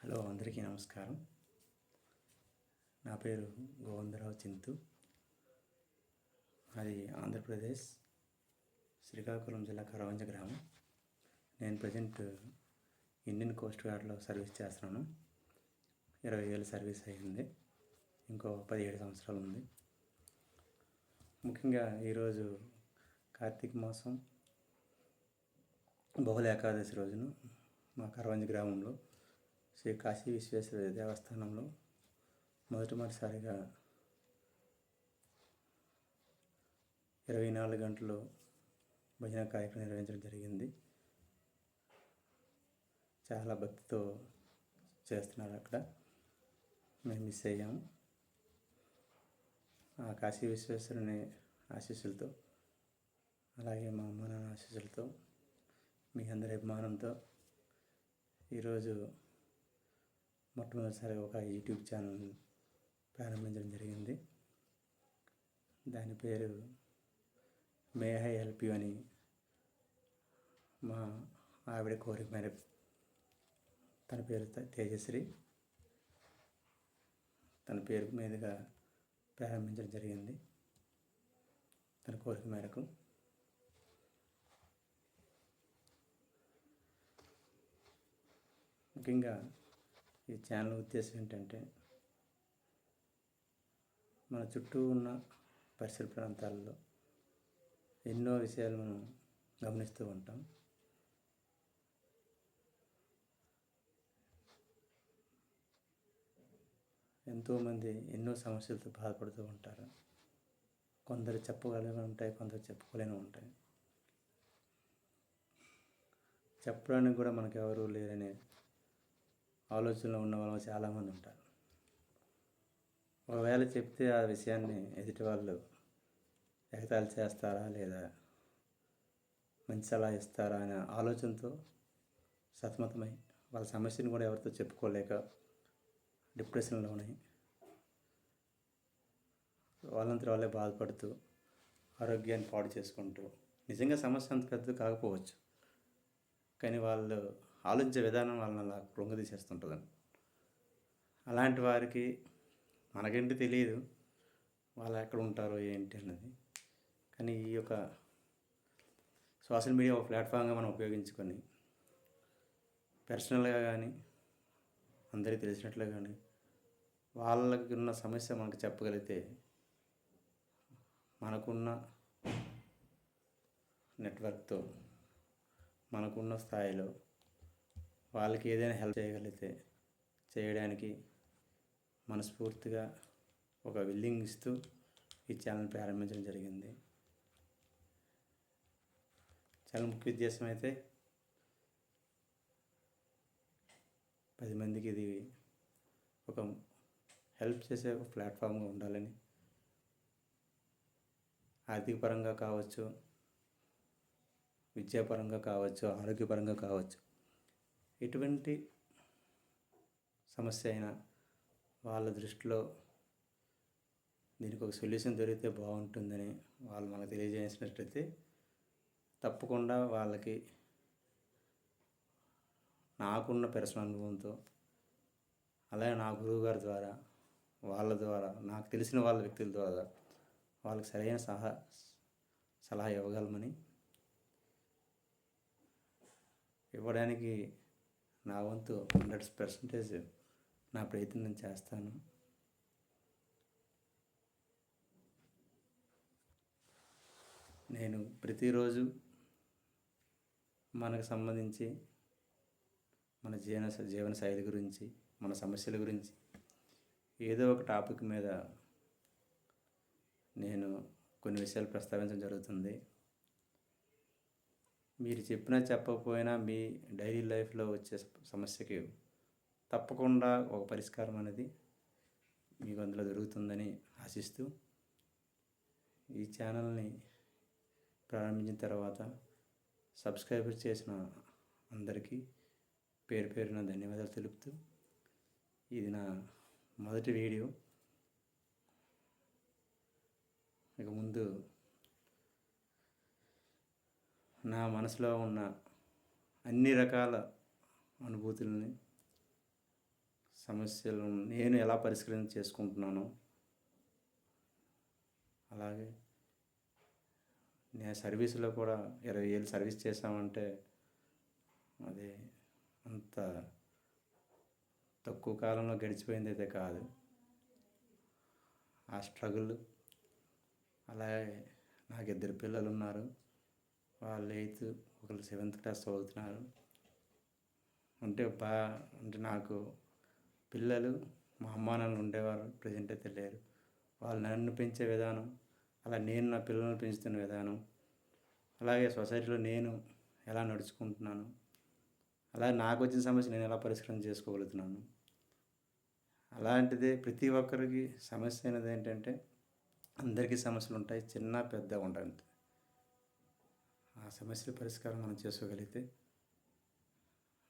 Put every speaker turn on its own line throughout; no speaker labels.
Hello, అందరికీ నమస్కారం. నా పేరు గోవిందరావు చింతు. అది ఆంధ్రప్రదేశ్ శ్రీకాకుళం జిల్లా కరవంజ గ్రామం. నేను ప్రజెంట్ ఇండియన్ కోస్ట్ గార్డ్లో సర్వీస్ చేస్తున్నాను. 20 ఏళ్ళు సర్వీస్ అయ్యింది. ఇంకో 17 సంవత్సరాలు ఉంది. ముఖ్యంగా ఈరోజు కార్తీక మాసం బహుళ ఏకాదశి రోజున మా కరవంజ గ్రామంలో శ్రీ కాశీ విశ్వేశ్వర దేవస్థానంలో మొదటిసారిగా 24 గంటలు భజన కార్యక్రమం నిర్వహించడం జరిగింది. చాలా భక్తితో చేస్తున్నారు అక్కడ. మేము మిస్ అయ్యాము. ఆ కాశీ విశ్వేశ్వరుని ఆశీస్సులతో, అలాగే మా అమ్మ నాన్న ఆశీస్సులతో, మీ అందరి అభిమానంతో ఈరోజు మొట్టమొదటిసారిగా ఒక యూట్యూబ్ ఛానల్ ప్రారంభించడం జరిగింది. దాని పేరు మే ఐ హెల్ప్ యూ అని మా ఆవిడ కోరిక మేరకు, తన పేరు తేజశ్రీ, తన పేరు మీదుగా ప్రారంభించడం జరిగింది. తన కోరిక మేరకు ముఖ్యంగా ఈ ఛానల్ ఉద్దేశం ఏంటంటే, మన చుట్టూ ఉన్న పరిసర ప్రాంతాల్లో ఎన్నో విషయాలు మనం గమనిస్తూ ఉంటాం. ఎంతోమంది ఎన్నో సమస్యలతో బాధపడుతూ ఉంటారు. కొందరు చెప్పగలిగినవి ఉంటాయి, కొందరు చెప్పుకోలేనివి ఉంటాయి. చెప్పడానికి కూడా మనకు ఎవరూ లేరనే ఆలోచనలో ఉన్న వాళ్ళు చాలామంది ఉంటారు. ఒకవేళ చెప్తే ఆ విషయాన్ని ఎదుటి వాళ్ళు ఎగతాళి చేస్తారా లేదా మంచి సలహా ఇస్తారా అనే ఆలోచనతో సతమతమై వాళ్ళ సమస్యను కూడా ఎవరితో చెప్పుకోలేక డిప్రెషన్లోనే వాళ్ళంతా వాళ్ళే బాధపడుతూ ఆరోగ్యాన్ని పాడు చేసుకుంటూ, నిజంగా సమస్య అంత పెద్దది కాకపోవచ్చు, కానీ వాళ్ళు ఆలోచించే విధానం వాళ్ళని అలా కృంగదీసేస్తుంటుందని. అలాంటి వారికి మనకేంటి తెలియదు వాళ్ళు ఎక్కడ ఉంటారో ఏంటి అన్నది. కానీ ఈ యొక్క సోషల్ మీడియా ఒక ప్లాట్ఫామ్గా మనం ఉపయోగించుకొని పర్సనల్గా కానీ అందరికీ తెలిసినట్లుగా కానీ వాళ్ళకి ఉన్న సమస్య మనకు చెప్పగలిగితే, మనకున్న నెట్వర్క్తో, మనకున్న స్థాయిలో వాళ్ళకి ఏదైనా హెల్ప్ చేయగలిగితే చేయడానికి మనస్ఫూర్తిగా ఒక విల్లింగ్ ఇస్తూ ఈ ఛానల్ ప్రారంభించడం జరిగింది. చాలా ముఖ్య ఉద్దేశం అయితే 10 మందికి ఇది ఒక హెల్ప్ చేసే ఒక ప్లాట్ఫామ్గా ఉండాలని, ఆర్థికపరంగా కావచ్చు, విద్యాపరంగా కావచ్చు, ఆరోగ్యపరంగా కావచ్చు, ఎటువంటి సమస్య అయినా వాళ్ళ దృష్టిలో దీనికి ఒక సొల్యూషన్ దొరికితే బాగుంటుందని వాళ్ళు మనకు తెలియజేసినట్లయితే తప్పకుండా వాళ్ళకి నాకున్న పర్సనల్ అనుభవంతో, అలాగే నా గురువుగారి ద్వారా, వాళ్ళ ద్వారా, నాకు తెలిసిన వాళ్ళ వ్యక్తుల ద్వారా వాళ్ళకి సరైన సలహా ఇవ్వగలమని, ఇవ్వడానికి నా వంతు 100% నా ప్రయత్నం చేస్తాను. నేను ప్రతిరోజు మనకు సంబంధించి మన జీవన శైలి గురించి, మన సమస్యల గురించి ఏదో ఒక టాపిక్ మీద నేను కొన్ని విషయాలు ప్రస్తావించడం జరుగుతుంది. మీరు చెప్పినా చెప్పకపోయినా మీ డైలీ లైఫ్లో వచ్చే సమస్యకి తప్పకుండా ఒక పరిష్కారం అనేది మీకు అందులో దొరుకుతుందని ఆశిస్తూ, ఈ ఛానల్ని ప్రారంభించిన తర్వాత సబ్స్క్రైబర్ చేసిన అందరికీ పేరు పేరున ధన్యవాదాలు తెలుపుతూ, ఇది నా మొదటి వీడియో. ఇక ముందు నా మనసులో ఉన్న అన్ని రకాల అనుభూతుల్ని సమస్యలు నేను ఎలా చేసుకుంటున్నానో, అలాగే నేను సర్వీసులో కూడా 20 ఏళ్ళు సర్వీస్ చేశామంటే అది అంత తక్కువ కాలంలో గడిచిపోయింది అయితే కాదు. ఆ స్ట్రగుల్, అలాగే నాకు 2 పిల్లలు ఉన్నారు. వాళ్ళు 8th, ఒకళ్ళు 7th క్లాస్ చదువుతున్నారు. అంటే నాకు పిల్లలు, మా అమ్మా నాన్నలు ఉండేవారు, ప్రజెంట్ అయితే లేరు. వాళ్ళు నన్ను పెంచే విధానం, అలా నేను నా పిల్లలను పెంచుతున్న విధానం, అలాగే సొసైటీలో నేను ఎలా నడుచుకుంటున్నాను, అలాగే నాకు వచ్చిన సమస్య నేను ఎలా పరిష్కారం చేసుకోగలుగుతున్నాను. అలాంటిదే ప్రతి ఒక్కరికి సమస్య అనేది ఏంటంటే, అందరికీ సమస్యలు ఉంటాయి, చిన్న పెద్ద ఉంటాయి. ఆ సమస్యల పరిష్కారం మనం చేసుకోగలిగితే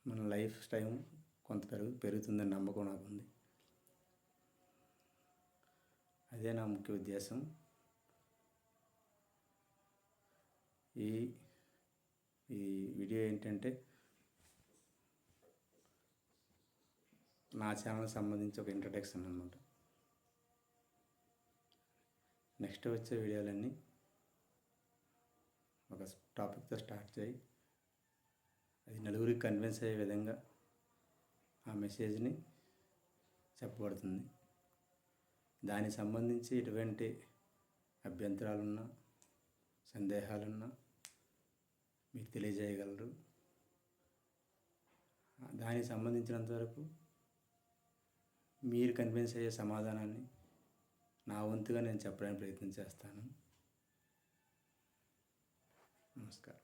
మన లైఫ్ టైం కొంత పెరుగుతుందని నమ్మకం నాకు ఉంది. అదే నా ముఖ్య ఉద్దేశం. ఈ ఈ వీడియో ఏంటంటే నా ఛానల్ సంబంధించి ఒక ఇంట్రడక్షన్ అన్నమాట. నెక్స్ట్ వచ్చే వీడియోలన్నీ ఒక టాపిక్తో స్టార్ట్ చేయి, అది నలుగురికి కన్విన్స్ అయ్యే విధంగా ఆ మెసేజ్ని చెప్పబడుతుంది. దానికి సంబంధించి ఎటువంటి అభ్యంతరాలున్నా, సందేహాలున్నా మీకు తెలియజేయగలరు. దానికి సంబంధించినంత వరకు మీరు కన్విన్స్ అయ్యే సమాధానాన్ని నా వంతుగా నేను చెప్పడానికి ప్రయత్నం చేస్తాను. నమస్కారం.